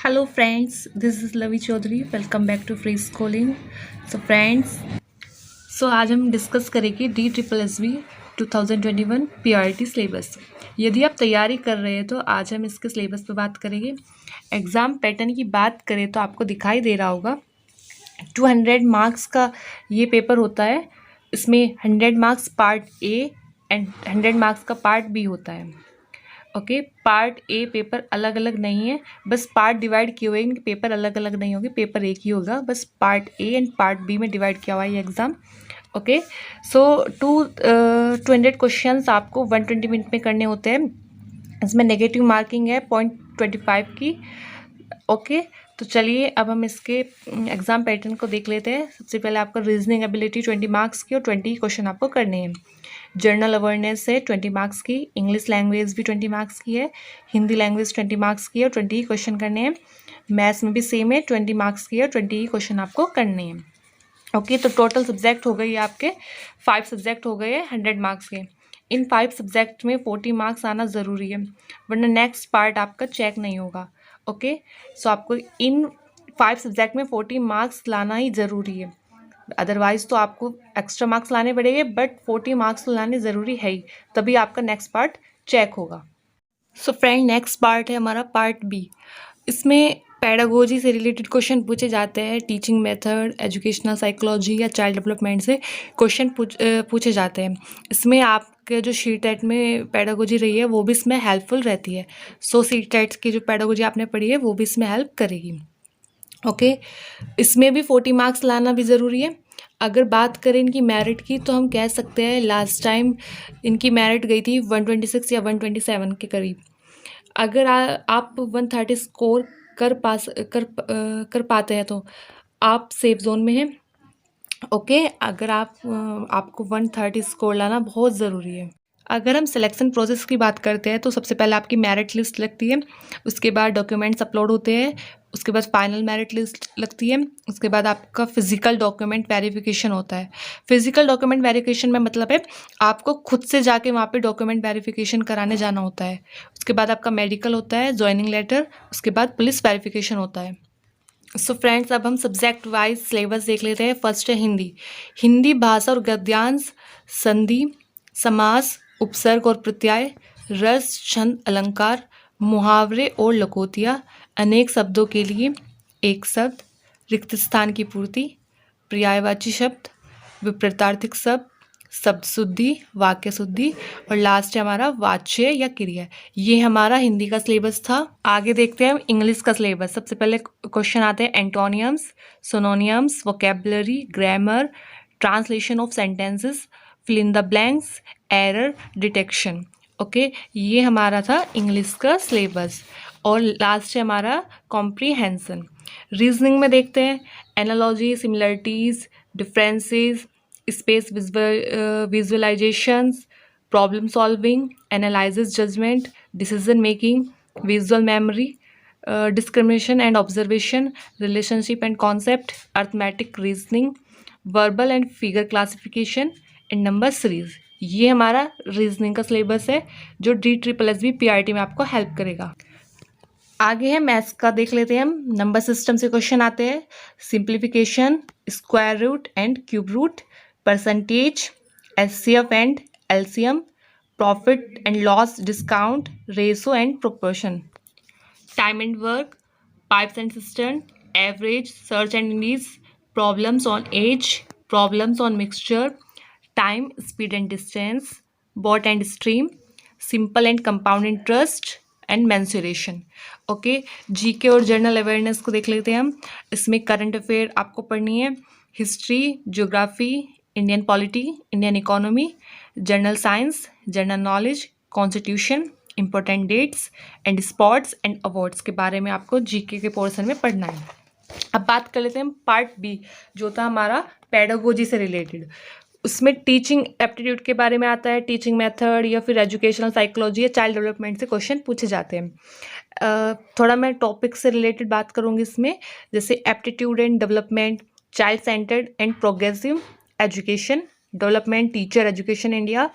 Hello friends, this is Lavi Chaudhary. Welcome back to Free Schooling. So friends, आज हम discuss करेंगे DSSB 2021 PRT syllabus. यदि आप तैयारी कर रहे हैं तो आज हम इसके सिलेबस पे बात करेंगे। एग्ज़ाम पैटर्न की बात करें तो आपको दिखाई दे रहा होगा 200 मार्क्स का ये पेपर होता है। इसमें 100 marks part A and 100 marks का पार्ट बी होता है। ओके, पार्ट ए पेपर अलग अलग नहीं है, बस पार्ट डिवाइड किए हुए हैं, पेपर अलग अलग नहीं होंगे, पेपर एक ही होगा, बस part A and part B में डिवाइड किया हुआ है ये एग्ज़ाम। ओके, सो 200 क्वेश्चंस आपको 120 मिनट में करने होते हैं। इसमें नेगेटिव मार्किंग है 0.25 की। ओके, तो चलिए अब हम इसके एग्ज़ाम पैटर्न को देख लेते हैं। सबसे पहले आपका रीजनिंग एबिलिटी 20 मार्क्स की और 20 क्वेश्चन आपको करने हैं। जनरल अवेयरनेस है 20 मार्क्स की, इंग्लिश लैंग्वेज भी 20 मार्क्स की है, हिंदी लैंग्वेज 20 मार्क्स की है और 20 क्वेश्चन करने हैं। मैथ्स में भी सेम है, 20 मार्क्स की है और 20 क्वेश्चन आपको करने हैं। ओके, तो टोटल सब्जेक्ट हो गई आपके 5 सब्जेक्ट हो गए 100 मार्क्स के। इन 5 सब्जेक्ट में 40 मार्क्स आना ज़रूरी है, वरना नेक्स्ट पार्ट आपका चेक नहीं होगा। ओके, सो आपको इन 5 सब्जेक्ट में 40 मार्क्स लाना ही ज़रूरी है, अदरवाइज़ तो आपको एक्स्ट्रा मार्क्स लाने पड़ेंगे, बट 40 मार्क्स तो लाने ज़रूरी है ही, तभी आपका नेक्स्ट पार्ट चेक होगा। सो फ्रेंड, नेक्स्ट पार्ट है हमारा पार्ट बी। इसमें पेडागोजी से रिलेटेड क्वेश्चन पूछे जाते हैं, टीचिंग मेथड, एजुकेशनल साइकोलॉजी या चाइल्ड डेवलपमेंट से क्वेश्चन पूछे जाते हैं। इसमें आपके जो सी टेट में पेडागोजी रही है वो भी इसमें हेल्पफुल रहती है। सो सी टेट की जो पेडागोजी आपने पढ़ी है वो भी इसमें हेल्प करेगी। ओके, इसमें भी 40 मार्क्स लाना भी ज़रूरी है। अगर बात करें इनकी मेरिट की तो हम कह सकते हैं लास्ट टाइम इनकी मेरिट गई थी 126 या 127 के करीब। अगर आप 130 स्कोर कर पाते हैं तो आप सेफ जोन में हैं। ओके, अगर आपको 130 स्कोर लाना बहुत ज़रूरी है। अगर हम सिलेक्शन प्रोसेस की बात करते हैं तो सबसे पहले आपकी मेरिट लिस्ट लगती है, उसके बाद डॉक्यूमेंट्स अपलोड होते हैं, उसके बाद फाइनल मेरिट लिस्ट लगती है, उसके बाद आपका फिजिकल डॉक्यूमेंट वेरिफिकेशन होता है। फिजिकल डॉक्यूमेंट वेरिफिकेशन में मतलब है आपको खुद से जाके वहाँ पे डॉक्यूमेंट वेरिफिकेशन कराने जाना होता है। उसके बाद आपका मेडिकल होता है, ज्वाइनिंग लेटर, उसके बाद पुलिस वेरिफिकेशन होता है। सो फ्रेंड्स, अब हम सब्जेक्ट वाइज सिलेबस देख लेते हैं। फर्स्ट है हिंदी। हिंदी भाषा और गद्यांश, संधि, समास, उपसर्ग और प्रत्यय, रस, छंद, अलंकार, मुहावरे और लकोतियाँ, अनेक शब्दों के लिए एक शब्द, रिक्त स्थान की पूर्ति, पर्यायवाची शब्द, विपरीतार्थक शब्द, शब्द शुद्धि, वाक्य शुद्धि और लास्ट है हमारा वाच्य या क्रिया। ये हमारा हिंदी का सिलेबस था। आगे देखते हैं हम इंग्लिश का सिलेबस। सबसे पहले क्वेश्चन आते हैं antonyms, synonyms, vocabulary, grammar, translation of sentences, fill in the blanks, error detection. Okay, ये हमारा था इंग्लिश का सिलेबस। और लास्ट है हमारा कॉम्प्रीहेंशन। रीजनिंग में देखते हैं analogy, similarities, differences, space visualizations, problem solving, analysis, judgement, decision making, visual memory, discrimination and observation, relationship and concept, arithmetic reasoning, verbal and figure classification and number series. ये हमारा reasoning का syllabus है जो DSSB PRT में आपको help करेगा। आगे है मैथ्स का, देख लेते हैं हम। नंबर सिस्टम से क्वेश्चन आते हैं, simplification, square root and cube root, percentage, HCF and LCM, profit and loss, discount, ratio and proportion, time and work, pipes and cistern, average, surds and indices, problems on age, problems on mixture, time, speed and distance, boat and stream, simple and compound interest and mensuration. Okay, GK और general awareness को देख लेते हैं हम। इसमें current affair आपको पढ़नी है, history, geography, Indian polity, Indian economy, general science, general knowledge, constitution, important dates and sports and awards के बारे में आपको जीके के पोर्शन में पढ़ना है। अब बात कर लेते हैं पार्ट बी, जो था हमारा पेडागोजी से रिलेटेड। उसमें टीचिंग एप्टीट्यूड के बारे में आता है, टीचिंग मेथड या फिर एजुकेशनल साइकोलॉजी या चाइल्ड डेवलपमेंट से क्वेश्चन पूछे जाते हैं। थोड़ा मैं टॉपिक से रिलेटेड बात करूँगी इसमें, जैसे aptitude and development, child centred and progressive education, development, teacher education India,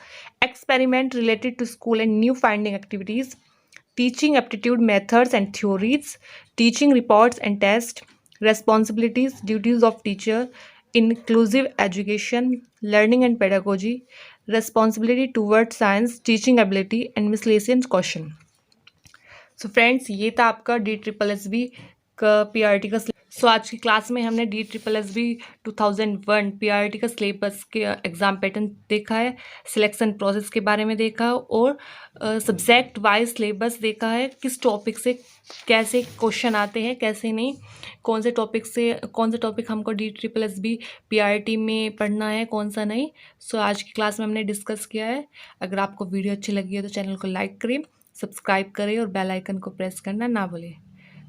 experiment related to school and new finding activities, teaching aptitude methods and theories, teaching reports and tests, responsibilities, duties of teacher, inclusive education, learning and pedagogy, responsibility towards science, teaching ability and miscellaneous question. So friends, ये था आपका DSSB का PRT का। सो आज की class में हमने DSSB 2001 PRT का सिलेबस के एग्ज़ाम पैटर्न देखा है, सिलेक्शन प्रोसेस के बारे में देखा और सब्जेक्ट वाइज सिलेबस देखा है, किस टॉपिक से कैसे क्वेश्चन आते हैं कैसे नहीं, कौन से टॉपिक हमको DSSB PRT में पढ़ना है कौन सा नहीं। सो आज की क्लास में हमने डिस्कस किया है। अगर आपको वीडियो अच्छी लगी है तो चैनल को लाइक करें, सब्सक्राइब करें और बेल आइकन को प्रेस करना ना भूलें।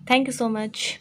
Thank you so much.